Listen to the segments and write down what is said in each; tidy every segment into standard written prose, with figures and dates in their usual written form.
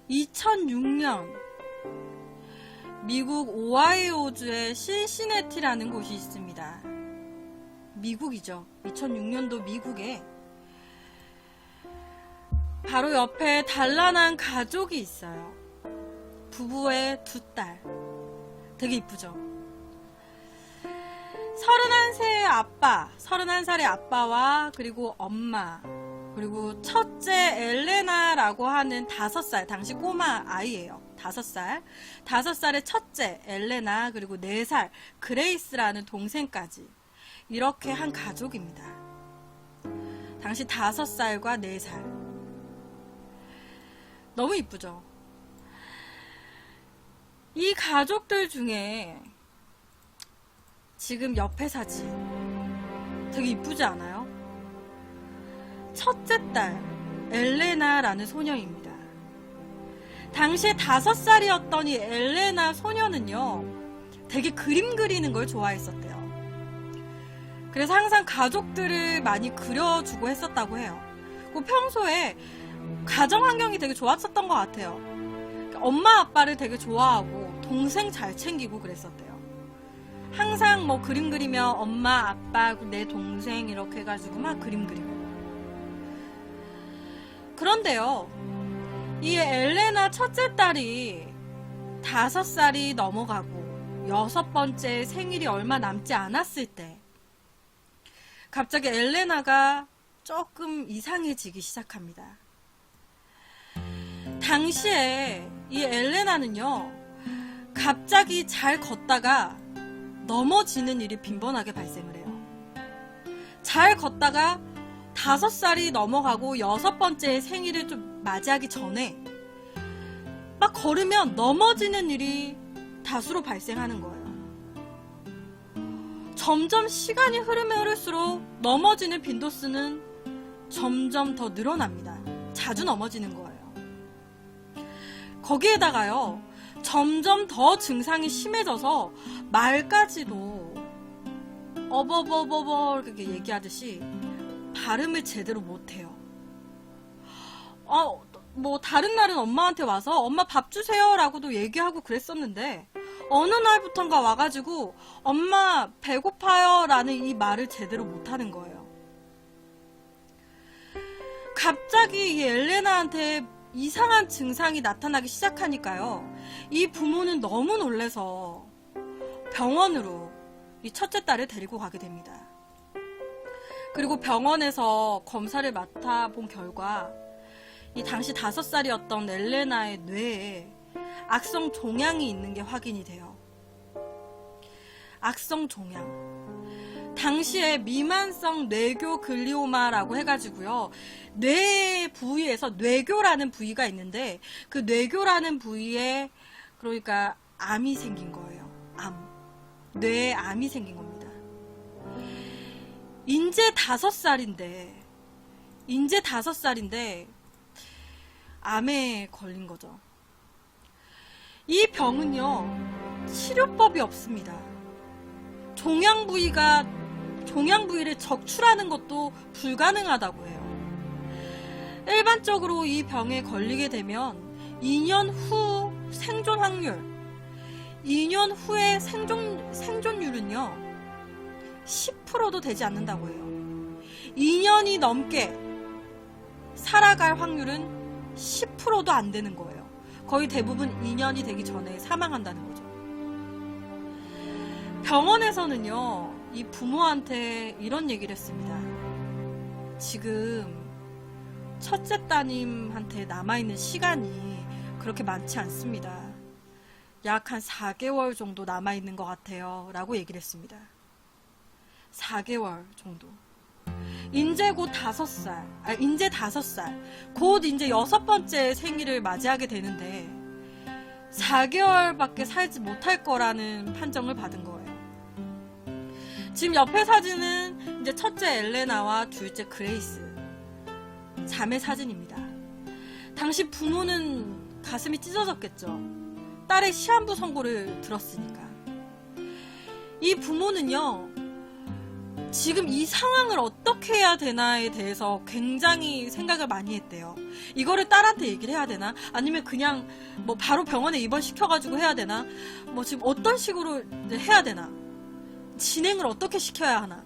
(2006년) 미국 오하이오주의 신시내티라는 곳이 있습니다. 미국이죠. 2006년도 미국에 바로 옆에 단란한 가족이 있어요. 부부의 두 딸. 되게 이쁘죠. 31살의 아빠와 그리고 엄마, 그리고 첫째 엘레나라고 하는 5살, 당시 꼬마 아이예요. 5살의 첫째 엘레나, 그리고 4살 그레이스라는 동생까지 이렇게 한 가족입니다. 당시 5살과 4살. 너무 이쁘죠? 이 가족들 중에 지금 옆에 사진 되게 이쁘지 않아요? 첫째 딸 엘레나라는 소녀입니다. 당시에 5살이었던 이 엘레나 소녀는요, 되게 그림 그리는 걸 좋아했었대요. 그래서 항상 가족들을 많이 그려주고 했었다고 해요. 그리고 평소에 가정 환경이 되게 좋았었던 것 같아요. 엄마 아빠를 되게 좋아하고 동생 잘 챙기고 그랬었대요. 항상 뭐 그림 그리며 엄마 아빠 내 동생 이렇게 해가지고 막 그림 그리고. 그런데요, 이 엘레나 첫째 딸이 5살이 넘어가고 6번째 생일이 얼마 남지 않았을 때 갑자기 엘레나가 조금 이상해지기 시작합니다. 당시에 이 엘레나는요, 갑자기 잘 걷다가 넘어지는 일이 빈번하게 발생을 해요. 잘 걷다가 5살이 넘어가고 6번째 생일을 좀 맞이하기 전에 막 걸으면 넘어지는 일이 다수로 발생하는 거예요. 점점 시간이 흐르면 흐를수록 넘어지는 빈도수는 점점 더 늘어납니다. 자주 넘어지는 거예요. 거기에다가요, 점점 더 증상이 심해져서 말까지도 어버버버버 이렇게 얘기하듯이 발음을 제대로 못해요. 뭐 다른 날은 엄마한테 와서 엄마 밥 주세요 라고도 얘기하고 그랬었는데 어느 날부턴가 와가지고 엄마 배고파요 라는 이 말을 제대로 못하는 거예요. 갑자기 이 엘레나한테 이상한 증상이 나타나기 시작하니까요, 이 부모는 너무 놀라서 병원으로 이 첫째 딸을 데리고 가게 됩니다. 그리고 병원에서 검사를 맡아본 결과 이 당시 5살이었던 엘레나의 뇌에 악성 종양이 있는 게 확인이 돼요. 악성 종양. 당시에 미만성 뇌교 글리오마라고 해가지고요, 뇌 부위에서 뇌교라는 부위가 있는데 그 뇌교라는 부위에 그러니까 암이 생긴 거예요. 뇌에 암이 생긴 겁니다. 인제 5살인데 암에 걸린 거죠. 이 병은요, 치료법이 없습니다. 종양 부위를 적출하는 것도 불가능하다고 해요. 일반적으로 이 병에 걸리게 되면 2년 후 생존 확률, 2년 후의 생존율은요 10%도 되지 않는다고 해요. 2년이 넘게 살아갈 확률은 10%도 안 되는 거예요. 거의 대부분 2년이 되기 전에 사망한다는 거죠. 병원에서는요, 이 부모한테 이런 얘기를 했습니다. 지금 첫째 따님한테 남아있는 시간이 그렇게 많지 않습니다. 약 한 4개월 정도 남아있는 것 같아요 라고 얘기를 했습니다. 4개월 정도. 인제 곧 5살, 곧 이제 6번째 생일을 맞이하게 되는데 4개월밖에 살지 못할 거라는 판정을 받은 거예요. 지금 옆에 사진은 이제 첫째 엘레나와 둘째 그레이스 자매 사진입니다. 당시 부모는 가슴이 찢어졌겠죠. 딸의 시한부 선고를 들었으니까. 이 부모는요, 지금 이 상황을 어떻게 해야 되나에 대해서 굉장히 생각을 많이 했대요. 이거를 딸한테 얘기를 해야 되나? 아니면 그냥 뭐 바로 병원에 입원시켜가지고 해야 되나? 뭐 지금 어떤 식으로 해야 되나? 진행을 어떻게 시켜야 하나?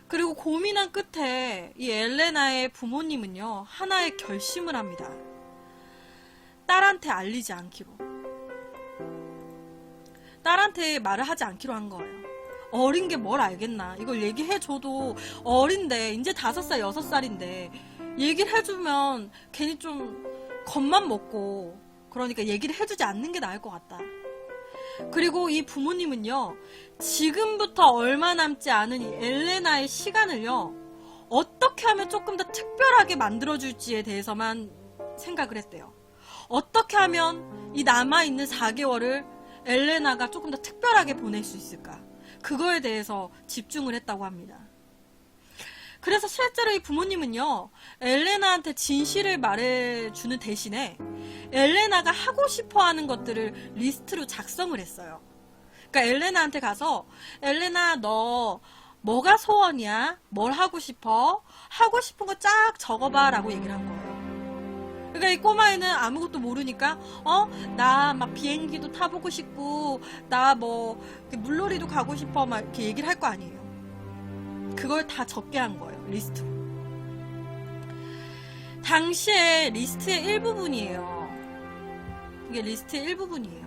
그리고 고민한 끝에 이 엘레나의 부모님은요, 하나의 결심을 합니다. 딸한테 알리지 않기로. 딸한테 말을 하지 않기로 한 거예요. 어린 게 뭘 알겠나. 이걸 얘기해줘도 어린데, 이제 5살, 6살인데, 얘기를 해주면 괜히 좀 겁만 먹고, 그러니까 얘기를 해주지 않는 게 나을 것 같다. 그리고 이 부모님은요, 지금부터 얼마 남지 않은 이 엘레나의 시간을요, 어떻게 하면 조금 더 특별하게 만들어줄지에 대해서만 생각을 했대요. 어떻게 하면 이 남아있는 4개월을 엘레나가 조금 더 특별하게 보낼 수 있을까? 그거에 대해서 집중을 했다고 합니다. 그래서 실제로 이 부모님은요, 엘레나한테 진실을 말해주는 대신에 엘레나가 하고 싶어 하는 것들을 리스트로 작성을 했어요. 그러니까 엘레나한테 가서, 엘레나 너 뭐가 소원이야? 뭘 하고 싶어? 하고 싶은 거 쫙 적어봐 라고 얘기를 한 거예요. 그러니까 이 꼬마애는 아무것도 모르니까 나 막 비행기도 타보고 싶고, 나 뭐 물놀이도 가고 싶어 막 이렇게 얘기를 할 거 아니에요. 그걸 다 적게 한 거예요, 리스트로. 당시에 리스트의 일부분이에요. 이게 리스트의 일부분이에요.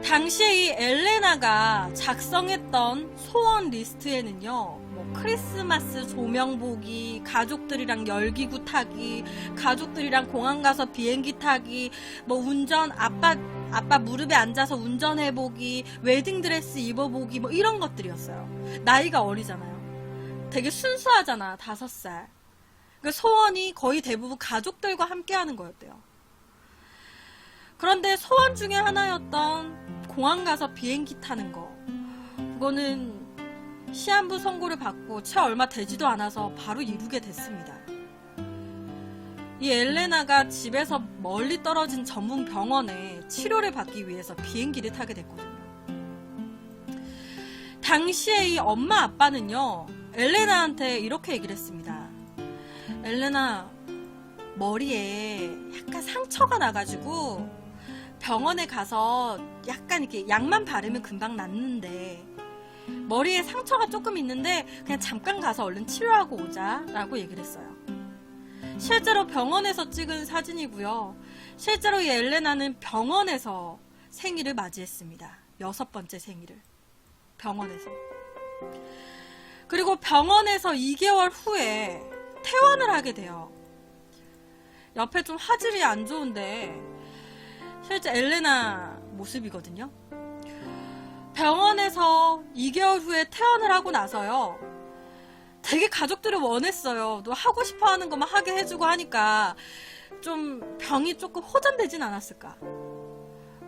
당시에 이 엘레나가 작성했던 소원 리스트에는요, 뭐 크리스마스 조명 보기, 가족들이랑 열기구 타기, 가족들이랑 공항 가서 비행기 타기, 뭐 운전, 아빠 무릎에 앉아서 운전해보기, 웨딩드레스 입어보기, 뭐 이런 것들이었어요. 나이가 어리잖아요. 되게 순수하잖아, 5살. 그 소원이 거의 대부분 가족들과 함께 하는 거였대요. 그런데 소원 중에 하나였던 공항 가서 비행기 타는 거, 그거는 시한부 선고를 받고 채 얼마 되지도 않아서 바로 이루게 됐습니다. 이 엘레나가 집에서 멀리 떨어진 전문 병원에 치료를 받기 위해서 비행기를 타게 됐거든요. 당시에 이 엄마 아빠는요, 엘레나한테 이렇게 얘기를 했습니다. 엘레나, 머리에 약간 상처가 나가지고 병원에 가서 약간 이렇게 약만 바르면 금방 낫는데, 머리에 상처가 조금 있는데 그냥 잠깐 가서 얼른 치료하고 오자 라고 얘기를 했어요. 실제로 병원에서 찍은 사진이고요. 실제로 이 엘레나는 병원에서 생일을 맞이했습니다. 6번째 생일을 병원에서. 그리고 병원에서 2개월 후에 퇴원을 하게 돼요. 옆에 좀 화질이 안 좋은데 실제 엘레나 모습이거든요. 병원에서 2개월 후에 퇴원을 하고 나서요, 되게 가족들을 원했어요. 또 하고 싶어 하는 것만 하게 해주고 하니까 좀 병이 조금 호전되진 않았을까.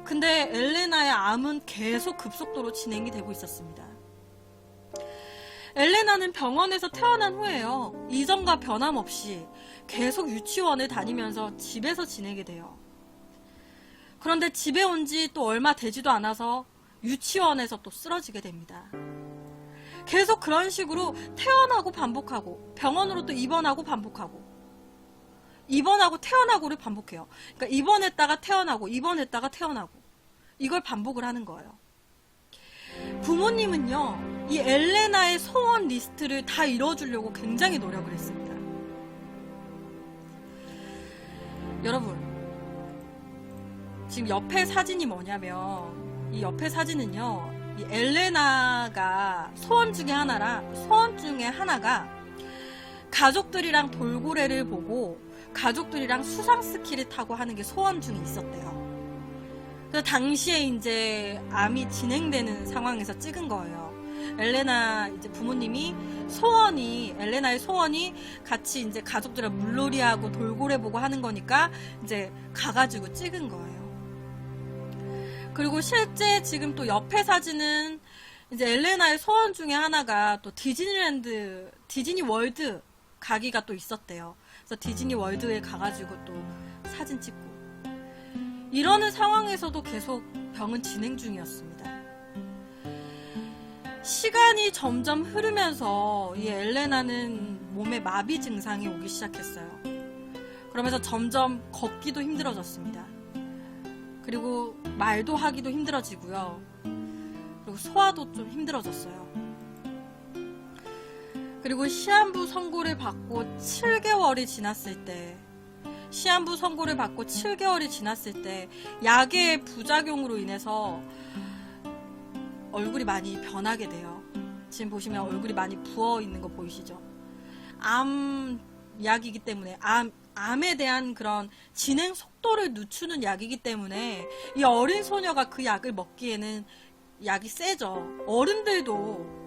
근데 엘레나의 암은 계속 급속도로 진행이 되고 있었습니다. 엘레나는 병원에서 퇴원한 후에요, 이전과 변함없이 계속 유치원을 다니면서 집에서 지내게 돼요. 그런데 집에 온 지 또 얼마 되지도 않아서 유치원에서 또 쓰러지게 됩니다. 계속 그런 식으로 퇴원하고 반복하고, 병원으로 또 입원하고 반복하고, 입원하고 퇴원하고를 반복해요. 그러니까 입원했다가 퇴원하고, 입원했다가 퇴원하고, 이걸 반복을 하는 거예요. 부모님은요, 이 엘레나의 소원 리스트를 다 이뤄주려고 굉장히 노력을 했습니다. 여러분, 지금 옆에 사진이 뭐냐면, 이 옆에 사진은요, 이 엘레나가 소원 중에 하나가 가족들이랑 돌고래를 보고 가족들이랑 수상 스키를 타고 하는 게 소원 중에 있었대요. 그래서 당시에 이제 암이 진행되는 상황에서 찍은 거예요. 엘레나 이제 부모님이 엘레나의 소원이 같이 이제 가족들이랑 물놀이하고 돌고래 보고 하는 거니까 이제 가가지고 찍은 거예요. 그리고 실제 지금 또 옆에 사진은 이제 엘레나의 소원 중에 하나가 또 디즈니 월드 가기가 또 있었대요. 그래서 디즈니 월드에 가가지고 또 사진 찍고. 이러는 상황에서도 계속 병은 진행 중이었습니다. 시간이 점점 흐르면서 이 엘레나는 몸에 마비 증상이 오기 시작했어요. 그러면서 점점 걷기도 힘들어졌습니다. 그리고 말도 하기도 힘들어지고요. 그리고 소화도 좀 힘들어졌어요. 그리고 시한부 선고를 받고 7개월이 지났을 때 약의 부작용으로 인해서 얼굴이 많이 변하게 돼요. 지금 보시면 얼굴이 많이 부어 있는 거 보이시죠? 약이기 때문에 암에 대한 그런 진행 속도를 늦추는 약이기 때문에 이 어린 소녀가 그 약을 먹기에는 약이 세죠. 어른들도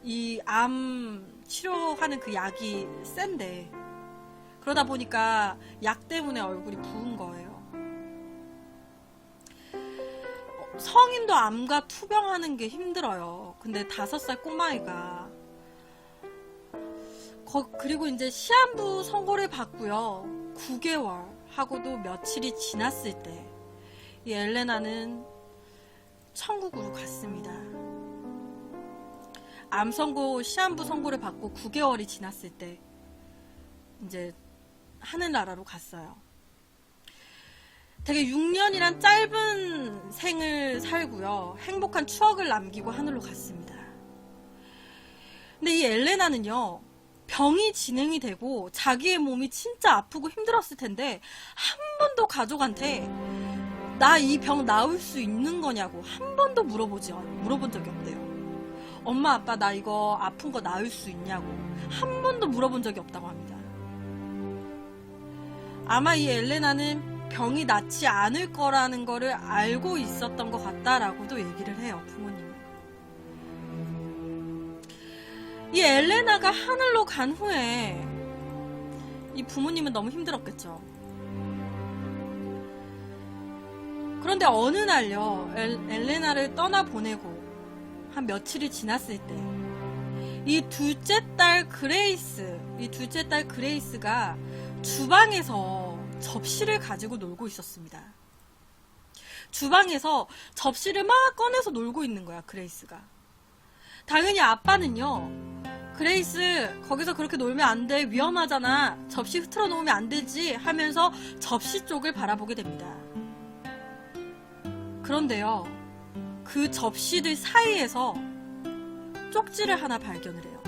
이 암 치료하는 그 약이 센데, 그러다 보니까 약 때문에 얼굴이 부은 거예요. 성인도 암과 투병하는 게 힘들어요. 근데 5살 꼬마이가 그리고 이제 시한부 선고를 받고요. 9개월 하고도 며칠이 지났을 때 이 엘레나는 천국으로 갔습니다. 암 선고, 시한부 선고를 받고 9개월이 지났을 때 이제 하늘나라로 갔어요. 되게 6년이란 짧은 생을 살고요. 행복한 추억을 남기고 하늘로 갔습니다. 근데 이 엘레나는요, 병이 진행이 되고 자기의 몸이 진짜 아프고 힘들었을 텐데 한 번도 가족한테 나 이 병 나을 수 있는 거냐고 한 번도 물어본 적이 없대요. 엄마 아빠 나 이거 아픈 거 나을 수 있냐고 한 번도 물어본 적이 없다고 합니다. 아마 이 엘레나는 병이 낫지 않을 거라는 거를 알고 있었던 것 같다라고도 얘기를 해요, 부모님은. 이 엘레나가 하늘로 간 후에 이 부모님은 너무 힘들었겠죠. 그런데 어느 날요, 엘레나를 떠나보내고 한 며칠이 지났을 때 이 둘째 딸 그레이스가 주방에서 접시를 가지고 놀고 있었습니다. 주방에서 접시를 막 꺼내서 놀고 있는 거야, 그레이스가. 당연히 아빠는요, 그레이스 거기서 그렇게 놀면 안 돼, 위험하잖아, 접시 흐트러 놓으면 안 되지 하면서 접시 쪽을 바라보게 됩니다. 그런데요, 그 접시들 사이에서 쪽지를 하나 발견을 해요.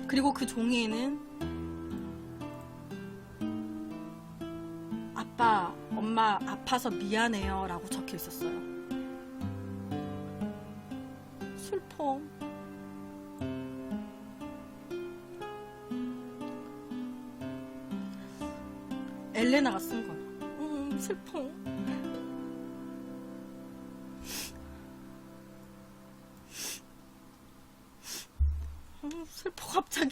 그리고 그 종이에는 아빠, 엄마 아파서 미안해요 라고 적혀 있었어요. 슬퍼. 엘레나가 쓴 거야. 슬퍼. 슬퍼 갑자기.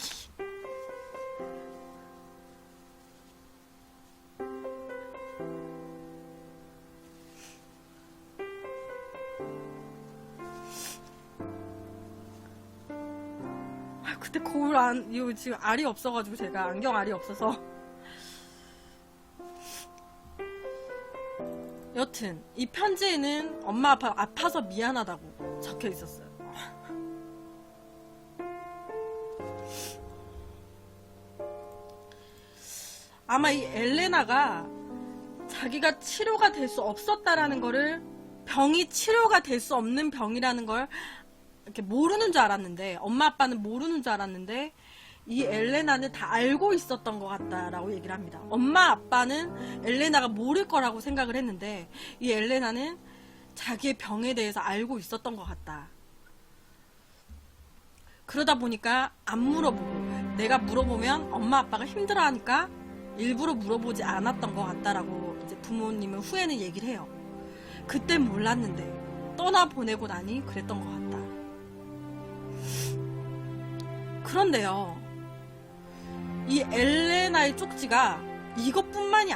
그때 거울 이거 지금 알이 없어가지고 제가 안경 알이 없어서. 여튼 이 편지에는 엄마 아빠 아파서 미안하다고 적혀 있었어요. 아마 이 엘레나가 자기가 치료가 될 수 없었다라는 거를, 병이 치료가 될 수 없는 병이라는 걸 이렇게 모르는 줄 알았는데, 엄마 아빠는 모르는 줄 알았는데 이 엘레나는 다 알고 있었던 것 같다라고 얘기를 합니다. 엄마 아빠는 엘레나가 모를 거라고 생각을 했는데 이 엘레나는 자기의 병에 대해서 알고 있었던 것 같다. 그러다 보니까 안 물어보고, 내가 물어보면 엄마 아빠가 힘들어하니까 일부러 물어보지 않았던 것 같다라고 이제 부모님은 후에는 얘기를 해요. 그땐 몰랐는데 떠나보내고 나니 그랬던 것 같다. 그런데요, 이 엘레나의 쪽지가 이것뿐만이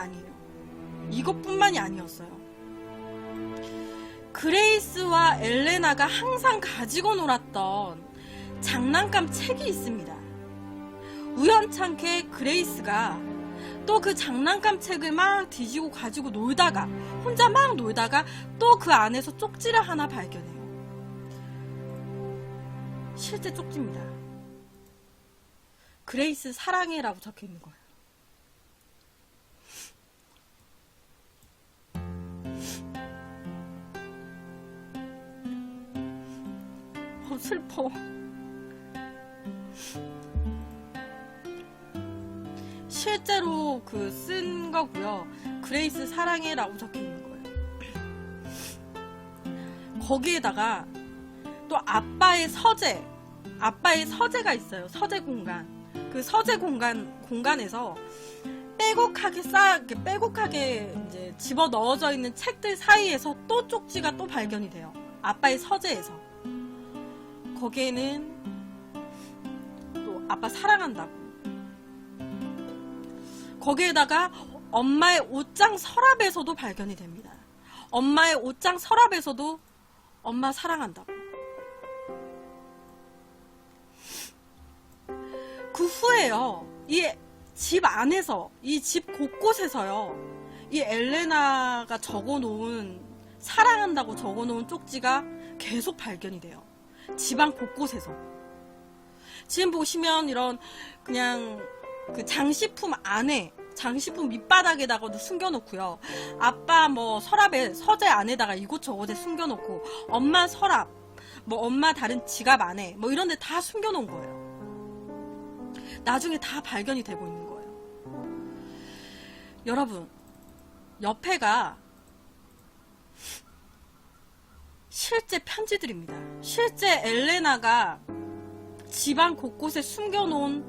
아니었어요. 그레이스와 엘레나가 항상 가지고 놀았던 장난감 책이 있습니다. 우연찮게 그레이스가 또 그 장난감 책을 막 뒤지고 가지고 놀다가 혼자 막 놀다가 또 그 안에서 쪽지를 하나 발견해요. 실제 쪽지입니다. 그레이스 사랑해라고 적혀 있는 거예요. 슬퍼. 실제로 그 쓴 거고요. 그레이스 사랑해라고 적혀 있는 거예요. 거기에다가 또 아빠의 서재가 있어요. 서재 공간. 그 서재 공간에서 빼곡하게 이제 집어 넣어져 있는 책들 사이에서 또 쪽지가 또 발견이 돼요. 아빠의 서재에서. 거기에는 또 아빠 사랑한다고. 거기에다가 엄마의 옷장 서랍에서도 발견이 됩니다. 엄마의 옷장 서랍에서도 엄마 사랑한다고. 그 후에요. 이 집 안에서, 이 집 곳곳에서요. 이 엘레나가 적어놓은, 사랑한다고 적어놓은 쪽지가 계속 발견이 돼요. 집안 곳곳에서. 지금 보시면 이런 그냥 그 장식품 안에, 장식품 밑바닥에다가도 숨겨놓고요. 아빠 뭐 서재 안에다가 이곳저곳에 숨겨놓고, 엄마 서랍, 뭐 엄마 다른 지갑 안에 뭐 이런 데 다 숨겨놓은 거예요. 나중에 다 발견이 되고 있는 거예요. 여러분, 옆에가 실제 편지들입니다. 실제 엘레나가 집안 곳곳에 숨겨놓은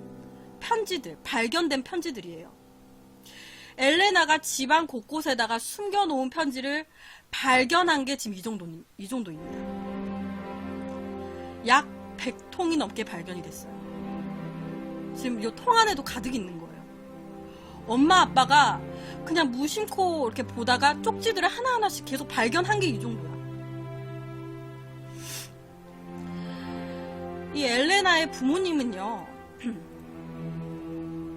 편지들, 발견된 편지들이에요. 엘레나가 집안 곳곳에다가 숨겨놓은 편지를 발견한 게 지금 이 정도입니다. 약 100통이 넘게 발견이 됐어요. 지금 이 통 안에도 가득 있는 거예요. 엄마 아빠가 그냥 무심코 이렇게 보다가 쪽지들을 하나하나씩 계속 발견한 게 이 정도야. 이 엘레나의 부모님은요,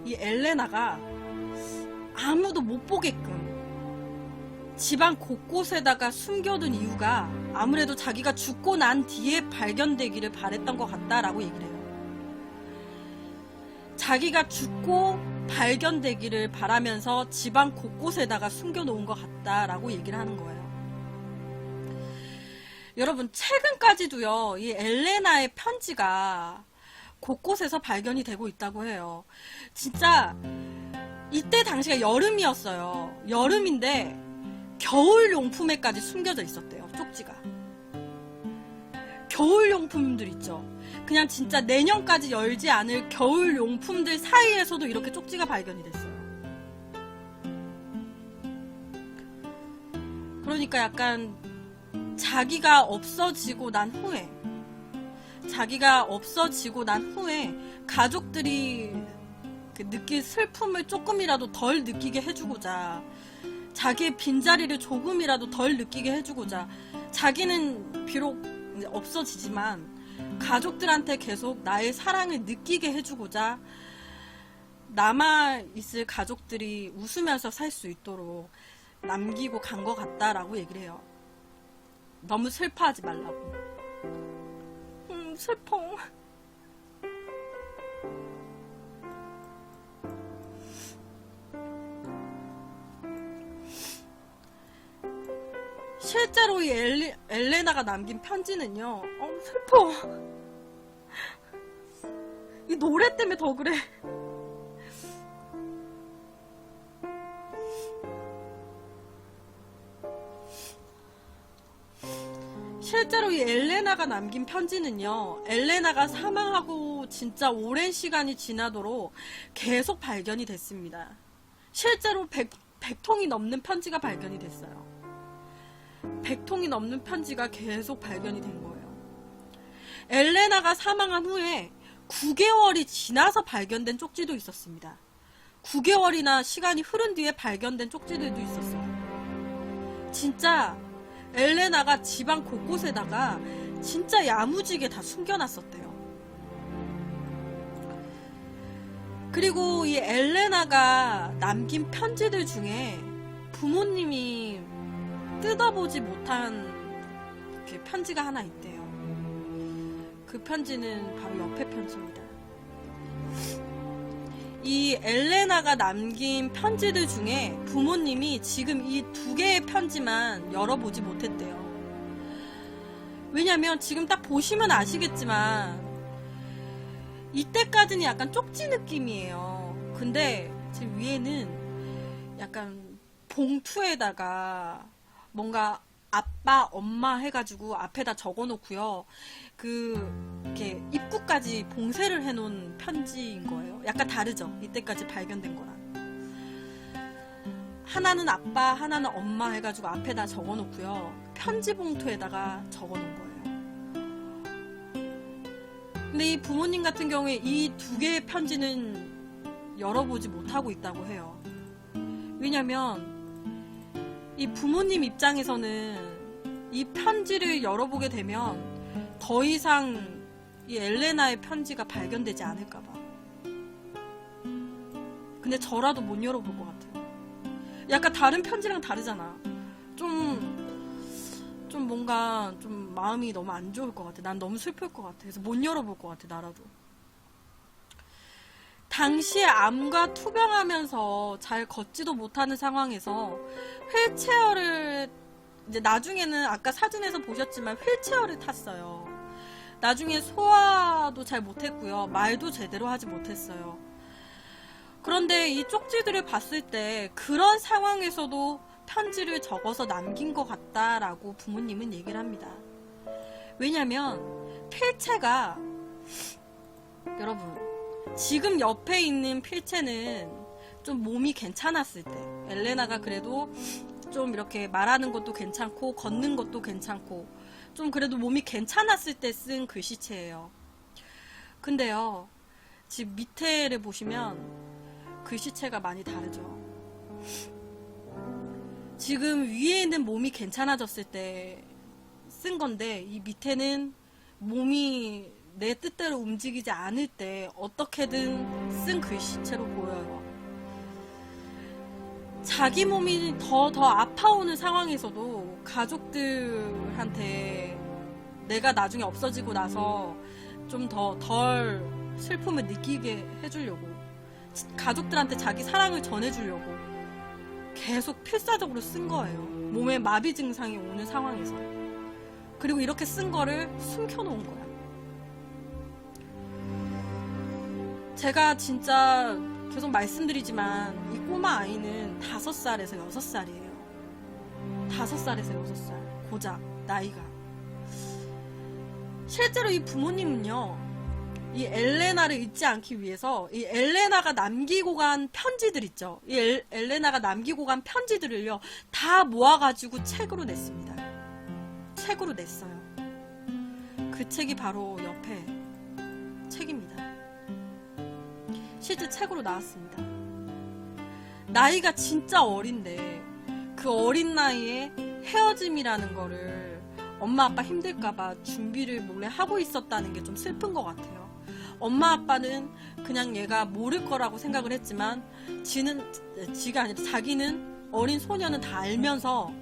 이 엘레나가 아무도 못 보게끔 집안 곳곳에다가 숨겨둔 이유가 아무래도 자기가 죽고 난 뒤에 발견되기를 바랬던 것 같다라고 얘기를 해요. 자기가 죽고 발견되기를 바라면서 집안 곳곳에다가 숨겨놓은 것 같다라고 얘기를 하는 거예요. 여러분, 최근까지도요, 이 엘레나의 편지가 곳곳에서 발견이 되고 있다고 해요. 진짜 이때 당시가 여름이었어요. 여름인데 겨울용품에까지 숨겨져 있었대요, 쪽지가. 겨울용품들 있죠. 그냥 진짜 내년까지 열지 않을 겨울용품들 사이에서도 이렇게 쪽지가 발견이 됐어요. 그러니까 약간 자기가 없어지고 난 후에 가족들이 느낄 슬픔을 조금이라도 덜 느끼게 해주고자, 자기의 빈자리를 조금이라도 덜 느끼게 해주고자, 자기는 비록 이제 없어지지만 가족들한테 계속 나의 사랑을 느끼게 해주고자 남아있을 가족들이 웃으면서 살 수 있도록 남기고 간 것 같다라고 얘기를 해요. 너무 슬퍼하지 말라고. 슬퍼. 실제로 이 엘레나가 남긴 편지는요, 슬퍼. 이 노래 때문에 더 그래. 실제로 이 엘레나가 남긴 편지는요, 엘레나가 사망하고 진짜 오랜 시간이 지나도록 계속 발견이 됐습니다. 실제로 100통이 넘는 편지가 발견이 됐어요. 100통이 넘는 편지가 계속 발견이 된 거예요. 엘레나가 사망한 후에 9개월이 지나서 발견된 쪽지도 있었습니다. 9개월이나 시간이 흐른 뒤에 발견된 쪽지들도 있었어요. 진짜 엘레나가 집안 곳곳에다가 진짜 야무지게 다 숨겨놨었대요. 그리고 이 엘레나가 남긴 편지들 중에 부모님이 뜯어보지 못한 그 편지가 하나 있대요. 그 편지는 바로 옆에 편지입니다. 이 엘레나가 남긴 편지들 중에 부모님이 지금 이 2개의 편지만 열어보지 못했대요. 왜냐면 지금 딱 보시면 아시겠지만 이때까지는 약간 쪽지 느낌이에요. 근데 지금 위에는 약간 봉투에다가 뭔가 아빠, 엄마 해가지고 앞에다 적어놓고요. 이렇게 입구까지 봉쇄를 해놓은 편지인 거예요. 약간 다르죠? 이때까지 발견된 거랑. 하나는 아빠, 하나는 엄마 해가지고 앞에다 적어놓고요. 편지 봉투에다가 적어놓은 거예요. 근데 이 부모님 같은 경우에 이 2개의 편지는 열어보지 못하고 있다고 해요. 왜냐면 이 부모님 입장에서는 이 편지를 열어보게 되면 더 이상 이 엘레나의 편지가 발견되지 않을까봐. 근데 저라도 못 열어볼 것 같아요. 약간 다른 편지랑 다르잖아. 좀 뭔가 좀 마음이 너무 안 좋을 것 같아. 난 너무 슬플 것 같아. 그래서 못 열어볼 것 같아, 나라도. 당시에 암과 투병하면서 잘 걷지도 못하는 상황에서 휠체어를 이제 나중에는 아까 사진에서 보셨지만 휠체어를 탔어요. 나중에 소화도 잘 못했고요. 말도 제대로 하지 못했어요. 그런데 이 쪽지들을 봤을 때 그런 상황에서도 편지를 적어서 남긴 것 같다라고 부모님은 얘기를 합니다. 왜냐면 필체가 여러분 지금 옆에 있는 필체는 좀 몸이 괜찮았을 때 엘레나가 그래도 좀 이렇게 말하는 것도 괜찮고 걷는 것도 괜찮고 좀 그래도 몸이 괜찮았을 때 쓴 글씨체예요. 근데요 지금 밑에를 보시면 글씨체가 많이 다르죠. 지금 위에 있는 몸이 괜찮아졌을 때 쓴 건데 이 밑에는 몸이 내 뜻대로 움직이지 않을 때 어떻게든 쓴 글씨체로 보여요. 자기 몸이 더 아파오는 상황에서도 가족들한테 내가 나중에 없어지고 나서 좀 덜 슬픔을 느끼게 해주려고 가족들한테 자기 사랑을 전해주려고 계속 필사적으로 쓴 거예요. 몸에 마비 증상이 오는 상황에서. 그리고 이렇게 쓴 거를 숨겨놓은 거야. 제가 진짜 계속 말씀드리지만 이 꼬마 아이는 5살에서 6살이에요. 5살에서 6살. 고작 나이가. 실제로 이 부모님은요. 이 엘레나를 잊지 않기 위해서 이 엘레나가 남기고 간 편지들 있죠. 이 엘레나가 남기고 간 편지들을요. 다 모아가지고 책으로 냈습니다. 책으로 냈어요. 그 책이 바로 옆에 책입니다. 실제 책으로 나왔습니다. 나이가 진짜 어린데 그 어린 나이에 헤어짐이라는 거를 엄마 아빠 힘들까봐 준비를 몰래 하고 있었다는 게 좀 슬픈 것 같아요. 엄마 아빠는 그냥 얘가 모를 거라고 생각을 했지만 지가 아니라 자기는 어린 소녀는 다 알면서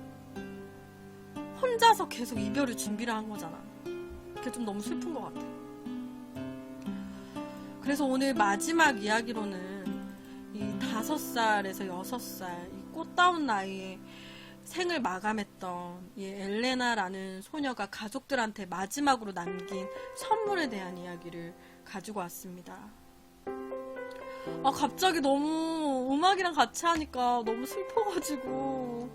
혼자서 계속 이별을 준비를 한 거잖아. 그게 좀 너무 슬픈 것 같아. 그래서 오늘 마지막 이야기로는 이 5살에서 6살 이 꽃다운 나이에 생을 마감했던 이 엘레나라는 소녀가 가족들한테 마지막으로 남긴 선물에 대한 이야기를 가지고 왔습니다. 갑자기 너무 음악이랑 같이 하니까 너무 슬퍼가지고